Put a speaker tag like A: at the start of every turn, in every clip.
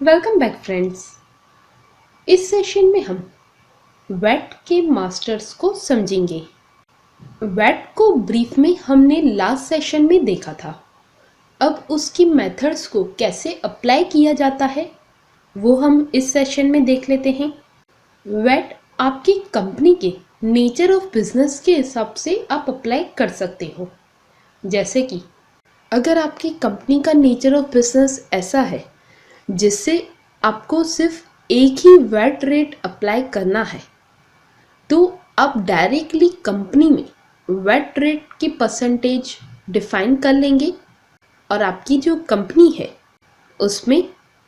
A: Welcome back friends. इस session में हम वैट के मास्टर्स को समझेंगे। वैट को ब्रीफ में हमने लास्ट सेशन में देखा था। अब उसकी मेथड्स को कैसे अप्लाई किया जाता है वो हम इस सेशन में देख लेते हैं। वैट आपकी कंपनी के नेचर ऑफ बिजनेस के हिसाब से आप अप्लाई कर सकते हो। जैसे कि अगर आपकी कंपनी का नेचर ऑफ बिजनेस ऐसा है जिससे आपको सिर्फ एक ही वैट रेट अप्लाई करना है, तो आप डायरेक्टली कंपनी में वैट रेट की परसेंटेज डिफाइन कर लेंगे और आपकी जो कंपनी है उसमें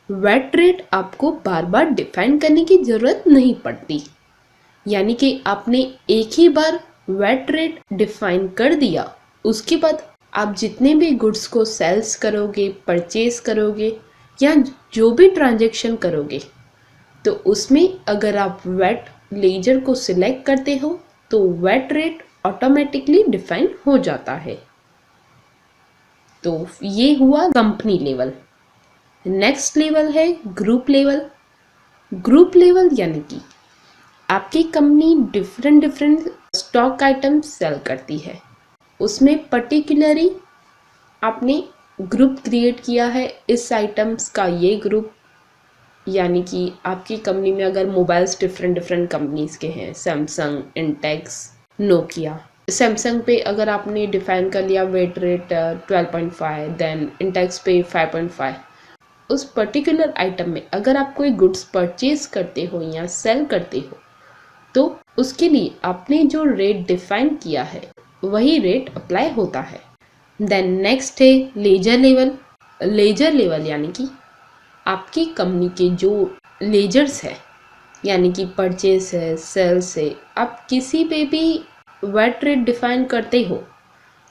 A: वैट रेट आपको बार बार डिफाइन करने की ज़रूरत नहीं पड़ती। यानी कि आपने एक ही बार वैट रेट डिफाइन कर दिया, उसके बाद आप जितने भी गुड्स को सेल्स करोगे, परचेज करोगे या जो भी ट्रांजैक्शन करोगे, तो उसमें अगर आप वैट लेजर को सिलेक्ट करते हो तो वैट रेट ऑटोमेटिकली डिफाइन हो जाता है। तो ये हुआ कंपनी लेवल। नेक्स्ट लेवल है ग्रुप लेवल। ग्रुप लेवल यानी कि आपकी company different stock items sell करती है, उसमें पर्टिकुलरली आपने ग्रुप क्रिएट किया है इस आइटम्स का, ये ग्रुप। यानी कि आपकी कंपनी में अगर मोबाइल्स डिफरेंट कंपनीज के हैं, सैमसंग, इंटेक्स, नोकिया। सैमसंग पे अगर आपने डिफाइन कर लिया वेट रेट 12.5, देन इंटेक्स पे 5.5। उस पर्टिकुलर आइटम में अगर आप कोई गुड्स परचेज करते हो या सेल करते हो तो उसके लिए आपने जो रेट डिफाइन किया है वही रेट अप्लाई होता है। देन नेक्स्ट है लेजर लेवल। लेजर लेवल यानी कि आपकी कंपनी के जो लेजर्स है, यानी कि परचेज है, सेल्स है, आप किसी पे भी वैट रेट डिफाइन करते हो।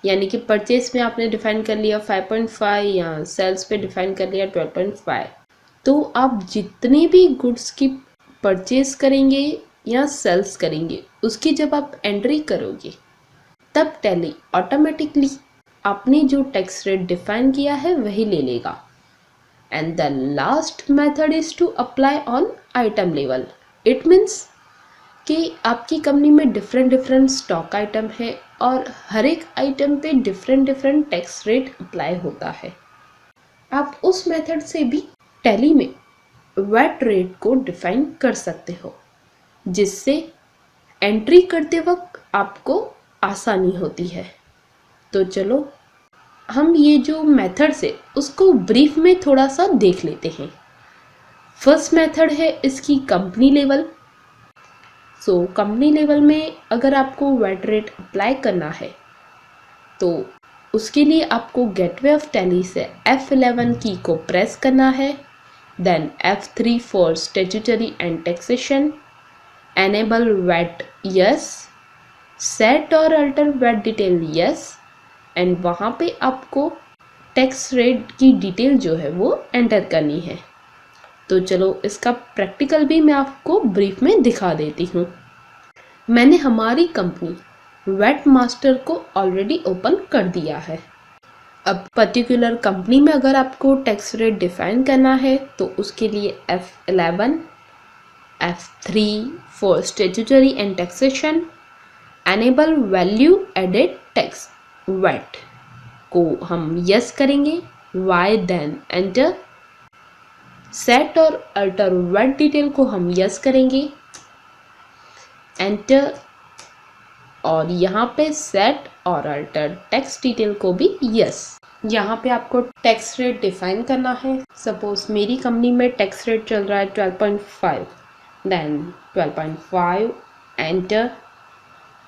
A: यानी कि परचेज में आपने डिफाइन कर लिया 5.5 या सेल्स पे डिफाइन कर लिया 12.5, तो आप जितने भी गुड्स की परचेज करेंगे या सेल्स करेंगे उसकी जब आप एंट्री करोगे तब टैली ऑटोमेटिकली आपने जो टैक्स रेट डिफाइन किया है वही ले लेगा। And the last method is to apply on item level. It means कि आपकी कंपनी में डिफरेंट स्टॉक आइटम है और हर एक आइटम पे डिफरेंट टैक्स रेट अप्लाई होता है। आप उस मेथड से भी टैली में वैट रेट को डिफाइन कर सकते हो, जिससे एंट्री करते वक्त आपको आसानी होती है। तो चलो हम ये जो मेथड्स है उसको ब्रीफ में थोड़ा सा देख लेते हैं। फर्स्ट मेथड है इसकी company level. So company level में अगर आपको वैट रेट अप्लाई करना है तो उसके लिए आपको गेटवे ऑफ टैली से F11 की को प्रेस करना है, then F3 for statutory and taxation, enable VAT yes, set और alter VAT detail yes, and वहाँ पे आपको टैक्स रेट की डिटेल जो है वो एंटर करनी है। तो चलो इसका प्रैक्टिकल भी मैं आपको ब्रीफ में दिखा देती हूँ। मैंने हमारी कंपनी वैट मास्टर को ऑलरेडी ओपन कर दिया है। अब पर्टिकुलर कंपनी में अगर आपको टैक्स रेट डिफाइन करना है तो उसके लिए F11, F3 for statutory and taxation, enable value added tax VAT को हम यस करेंगे, वाई देन एंटर, सेट और अल्टर वैट डिटेल को हम यस करेंगे, एंटर, और यहाँ पे सेट और अल्टर टैक्स डिटेल को भी यस। यहाँ पे आपको टैक्स रेट डिफाइन करना है। सपोज मेरी कंपनी में टैक्स रेट चल रहा है 12.5, देन 12.5 एंटर,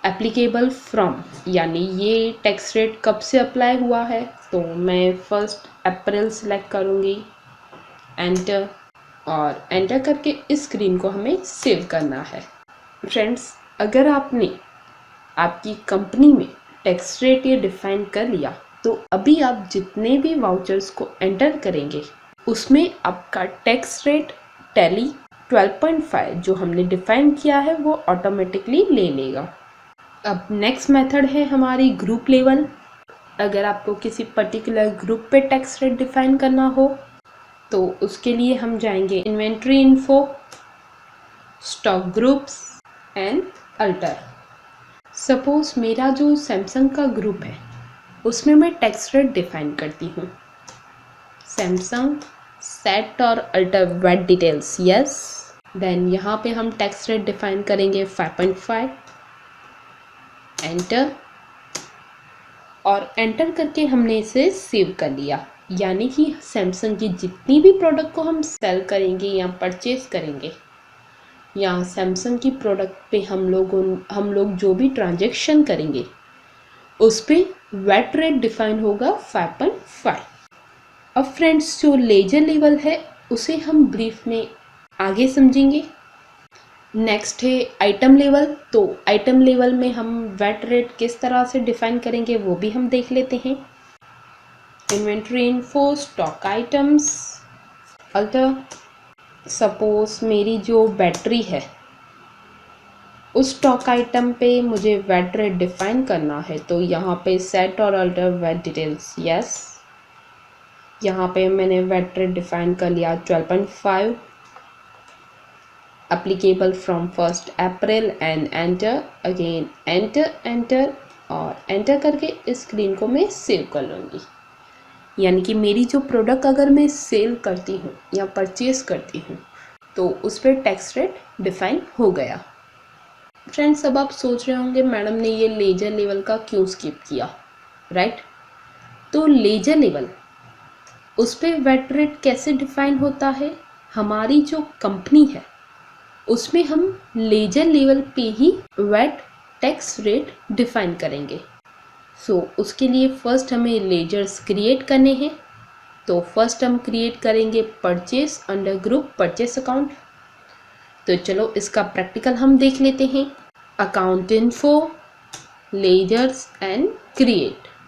A: एप्लीकेबल फ्रॉम, यानी ये टैक्स रेट कब से अप्लाई हुआ है, तो मैं 1 अप्रैल सेलेक्ट करूँगी, एंटर, और एंटर करके इस स्क्रीन को हमें सेव करना है। फ्रेंड्स, अगर आपने आपकी कंपनी में टैक्स रेट ये डिफाइन कर लिया तो अभी आप जितने भी वाउचर्स को एंटर करेंगे उसमें आपका टैक्स रेट टैली 12.5 जो हमने डिफाइन किया है वो ऑटोमेटिकली ले लेगा। अब नेक्स्ट मेथड है हमारी ग्रुप लेवल। अगर आपको किसी पर्टिकुलर ग्रुप पे टैक्स रेट डिफाइन करना हो तो उसके लिए हम जाएंगे inventory info, stock groups and alter. Suppose मेरा जो सैमसंग का ग्रुप है उसमें मैं टैक्स रेट डिफाइन करती हूँ, सैमसंग सेट और alter VAT details, yes. Then यहाँ पे हम टैक्स रेट डिफाइन करेंगे 5.5, एंटर। और एंटर करके हमने इसे सेव कर लिया। यानी कि सैमसंग की जितनी भी प्रोडक्ट को हम सेल करेंगे या परचेज करेंगे या सैमसंग की प्रोडक्ट पे हम लोग जो भी ट्रांजैक्शन करेंगे उस पे वेट रेट डिफाइन होगा 5.5। अब फ्रेंड्स जो लेजर लेवल है उसे हम ब्रीफ में आगे समझेंगे। नेक्स्ट है आइटम लेवल। तो आइटम लेवल में हम वेट रेट किस तरह से डिफाइन करेंगे वो भी हम देख लेते हैं। Inventory info, stock items, alter. Suppose मेरी जो बैटरी है उस स्टॉक आइटम पे मुझे वेट रेट डिफाइन करना है, तो यहाँ पे सेट और अल्टर वेट डिटेल्स, यस। यहाँ पे मैंने वेट रेट डिफाइन कर लिया 12.5, applicable from 1st April and enter, again enter और enter करके इस स्क्रीन को मैं सेव कर लूँगी। यानी कि मेरी जो प्रोडक्ट अगर मैं सेल करती हूँ या परचेज करती हूँ तो उस पर टैक्स रेट डिफाइन हो गया। फ्रेंड्स अब आप सोच रहे होंगे मैडम ने ये लेजर लेवल का क्यों स्किप किया, राइट? तो लेजर लेवल उस पर वेट रेट कैसे डिफाइन होता है, हमारी जो कंपनी है उसमें हम लेजर लेवल पे ही वेट टैक्स रेट डिफाइन करेंगे। सो उसके लिए फर्स्ट हमें लेजर्स क्रिएट करने हैं। तो फर्स्ट हम क्रिएट करेंगे purchase under group purchase account. तो चलो इसका प्रैक्टिकल हम देख लेते हैं। Account info, ledgers and create.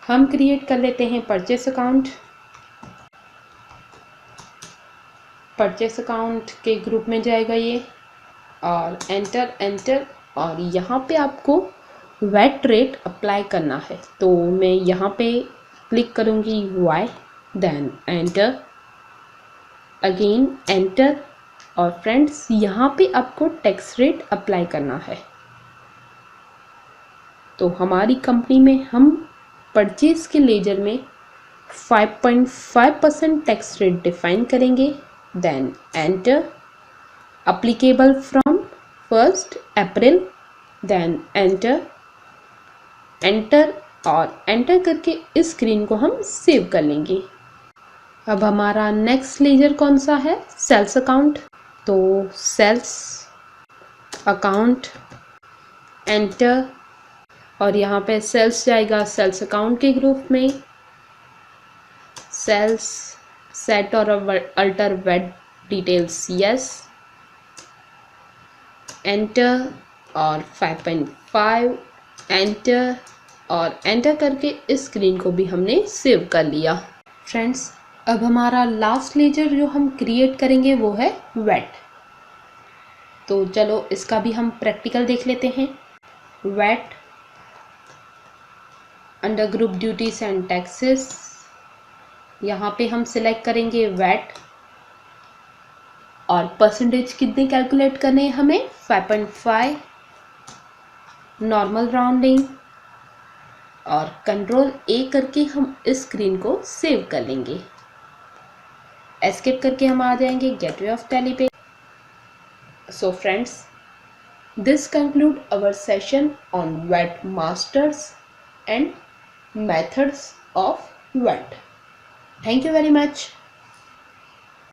A: हम क्रिएट कर लेते हैं परचेज अकाउंट। परचेस अकाउंट के ग्रुप में जाएगा ये और एंटर और यहाँ पे आपको वेट रेट अप्लाई करना है। तो मैं यहाँ पे क्लिक करूँगी Y, then enter, again enter. और फ्रेंड्स यहाँ पे आपको टैक्स रेट अप्लाई करना है। तो हमारी कंपनी में हम परचेज के लेजर में 5.5% टैक्स रेट डिफाइन करेंगे। Then enter, applicable from 1st April, then enter और enter करके इस स्क्रीन को हम सेव कर लेंगे। अब हमारा नेक्स्ट लेजर कौन सा है, सेल्स अकाउंट। तो सेल्स अकाउंट, एंटर और यहाँ पे सेल्स जाएगा सेल्स अकाउंट के ग्रुप में, सेल्स सेट और alter VAT details, yes. Enter और 5.5 एंटर और एंटर करके इस स्क्रीन को भी हमने सेव कर लिया। फ्रेंड्स अब हमारा लास्ट लेजर जो हम क्रिएट करेंगे वो है वेट। तो चलो इसका भी हम प्रैक्टिकल देख लेते हैं। VAT under group duties and taxes, यहाँ पे हम सिलेक्ट करेंगे वेट और परसेंटेज कितने कैलकुलेट करने हैं हमें, 5.5, नॉर्मल राउंडिंग और कंट्रोल A करके हम इस स्क्रीन को सेव कर लेंगे। एस्केप करके हम आ जाएंगे गेटवे ऑफ टैली पे। So friends this conclude our session on VAT masters and methods of VAT. Thank you very much.